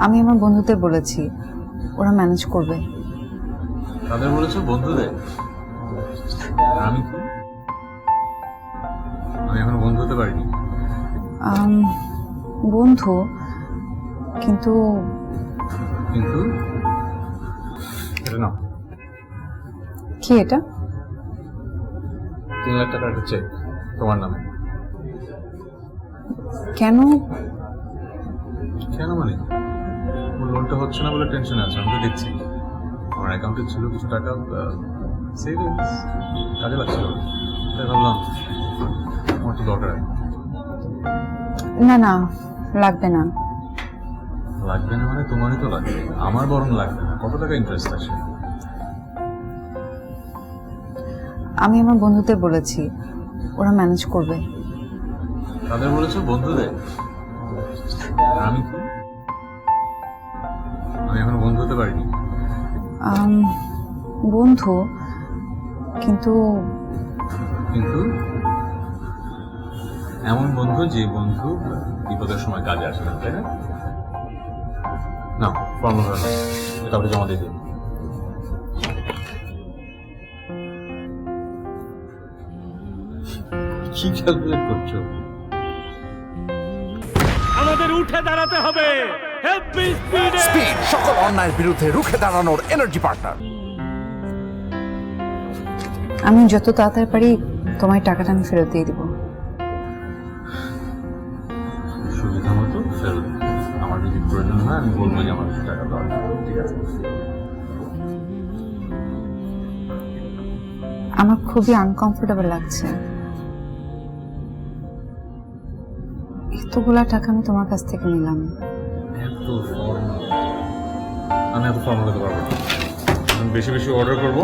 আমি আমার বন্ধুদের বলেছি, ওরা ম্যানেজ করবে। তাদের বলেছো বন্ধুদের? আমি কি? আমি এখনো বন্ধু হতে পারিনি। বন্ধু, কিন্তু কিন্তু এটা না, কি এটা? 3 লাখ টাকার একটা চেক তোমার নামে। কেন? কেন মানে লোনটা হচ্ছে না বলে টেনশন আছে, আমি তো দেখছি। আমার অ্যাকাউন্টে ছিল কিছু টাকা, সেভিংস কাজে লাগছিল, তাই ভাবলাম আমার তো দরকার। না না, লাগবে না। লাগবে না মানে তোমারই তো লাগবে, আমার বরং লাগবে না। কত টাকা ইন্টারেস্ট আছে? আমি আমার বন্ধুদের বলেছি, ওরা ম্যানেজ করবে। তাদের বলেছো বন্ধুদের? আমি কি? আমি এখনো বন্ধু হতে পারিনি। বন্ধু, কিন্তু কিন্তু এমন বন্ধু যে বন্ধু বিপদের সময় কাজে আসে না, তাই না? না, ফর্ম তারপরে জমা দিয়ে দিন। কি ক্যালকুলেট করছো? আমাদের উঠে দাঁড়াতে হবে। স্পিড, সকল অন্যায়ের বিরুদ্ধে রুখে দাঁড়ানোর এনার্জি পার্টনার। আমি যত তাড়াতাড়ি পারি তোমার টাকাটা আমি ফেরত দিয়ে দিব। সুবিধা মতো ফেরত। আমার যদি প্রয়োজন হয় আমি বলবো যে আমার টাকা দরকার, ঠিক আছে? আমার খুবই আনকমফোর্টেবল লাগছে। এতগুলা টাকা আমি তোমার কাছ থেকে নিলাম। এত ফর্ম আমি এত ফর্ম হতে পারবো না। আমি বেশি বেশি অর্ডার করবো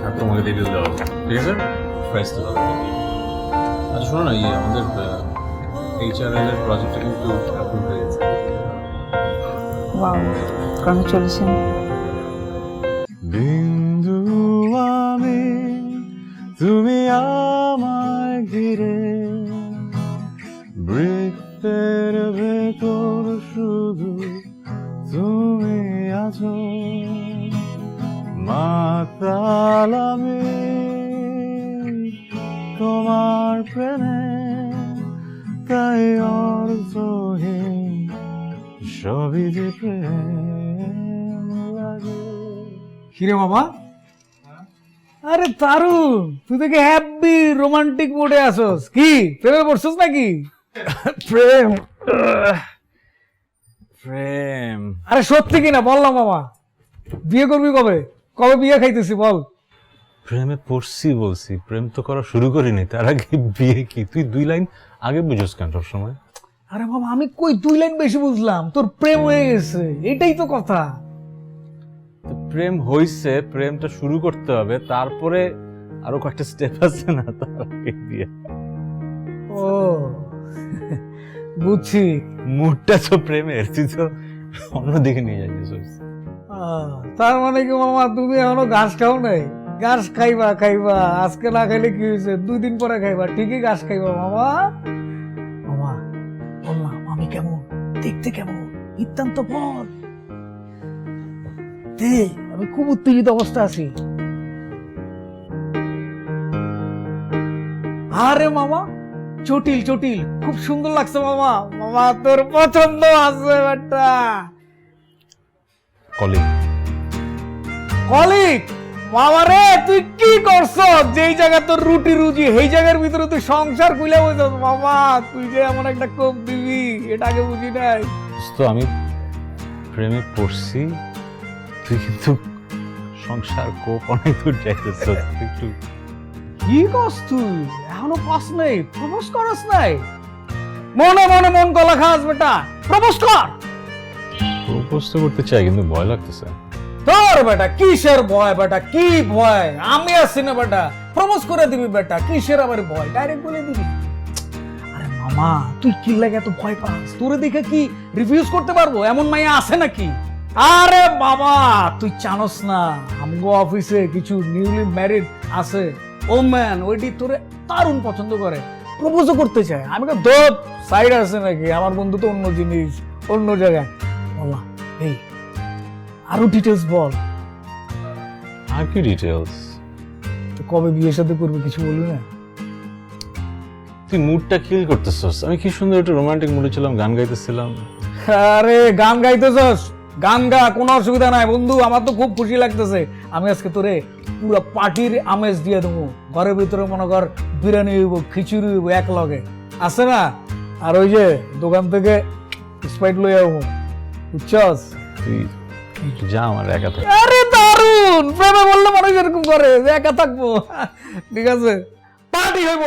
আর তোমাকে দিয়ে দেওয়া হবে, ঠিক আছে? প্রাইস তো হবে। আচ্ছা শোনো না, আমাদের HRL এর প্রজেক্টটা কিন্তু অ্যাপ্রুভ হয়ে গেছে। Wow, congratulation. বিন্দু আমি, তুমি আমায় ঘিরে, বৃত্তের ভেতর শুধু তুমি আছো, মাতাল আমি তোমার প্রেমে, তাই অর্থহীন সবই যে প্রেম লাগে। কিরে মামা? আরে তারুণ, তুই দেখে হ্যাপি রোমান্টিক মোডে আসোস। কি প্রেমে পড়ছস নাকি? প্রেম প্রেম আরে সত্যি কিনা বললাম মামা, বিয়ে করবি কবে? কবে বিয়ে খাইতেছি বল? প্রেমে পড়ছি বলছি, প্রেম তো করা শুরু করিনি, তার আগে বিয়ে কি? তুই 2 লাইন আগে বুঝোস কেন সবসময়? আরে মামা আমি কই 2 লাইন বেশি বুঝলাম, তোর প্রেম হয়ে গেছে, এটাই তো কথা। তো প্রেম হইছে, প্রেমটা শুরু করতে হবে, তারপরে আরো কয়েকটা স্টেপ আছে না, তার আগে বিয়ে। ও বুঝছি। মুডটা তো প্রেমের, তুই তো অন্যদিকে নিয়ে যাইছিস। তার মানে কি মামা তুমি এখনো ঘাস খাও নাই? ঘাস খাইবা খাইবা, আজকে না খাইলে কি হয়েছে, 2 দিন পরে খাইবা, ঠিকই ঘাস খাইবা মামা। মামা বললাম আমি কেমন দেখতে, কেমন ইত্যান্ত বল দে, আমি খুব উত্তেজিত অবস্থা আছি। আরে মামা চটিল চটিল, খুব সুন্দর লাগছে মামা। মামা তোর পছন্দ আছে বেটা। Colleague colleague? মামা রে তুই কি করছ? যেই জায়গা তোর রুটি রুজি সেই জায়গার ভিতরে তুই সংসার খুলে বসেছ মামা। তুই যে এমন একটা কোপ দিবি এটা আগে বুঝি নাই। তো আমি প্রেমে পড়ছি, তুই কিন্তু সংসার কোপ অনেক দূর যাইতেছ, একটু কি করছ তুই? এখনো পাস নাই, প্রপোজ করস নাই? মনে মনে মন গলা খাস বেটা, প্রপোজ কর। প্রপোজ তো করতে চাই কিন্তু ভয় লাগতেছে। তোর বেটা কিসের ভয়? বেটা কি ভয়? আমি আছি না বেটা, প্রপোজ করে দিবি বেটা, কিসের আবার ভয়? ডাইরেক্ট বলে দিবি। আরে মামা তুই কি লাগে এত ভয় পাস? তোরে দেখে কি রিভিউজ করতে পারবো এমন মাইয়া আছে নাকি? আরে বাবা তুই জানোস না, আমগো অফিসে কিছু নিউলি ম্যারিড আছে, ও ম্যান ওইটি তোরে দারুণ পছন্দ করে, প্রপোজও করতে চায়। আমি দোপ সাইড আছে নাকি, আমার বন্ধু তো অন্য জিনিস, অন্য জায়গায়। বললাম এই আরো ডিটেলস বল, আর কি ডিটেলস? তো কবে বিয়ের সাথে করবে কিছু বলবি না? তুই মুডটা কিল করতেছস। আমি কি সুন্দর একটা রোমান্টিক মুডে ছিলাম, গান গাইতেছিলাম। আরে গান গাইতেছস, গান গা, কোনো অসুবিধা নাই বন্ধু, আমার তো খুব খুশি লাগতেছে। আমি আজকে তোরে পুরো পার্টির আমেজ দিয়ে দেবো। ঘরের ভিতরে মনে কর বিরিয়ানি হইব, খিচুড়ি হইব এক লগে, আছে না? আর ওই যে দোকান থেকে স্প্রাইট লই যাবো, বুঝছস? তুই যা, আমার একা থাক। আরে দারুন, প্রেমে বললে মানুষ এরকম করে যে একা থাকবো। ঠিক আছে, পার্টি হইব।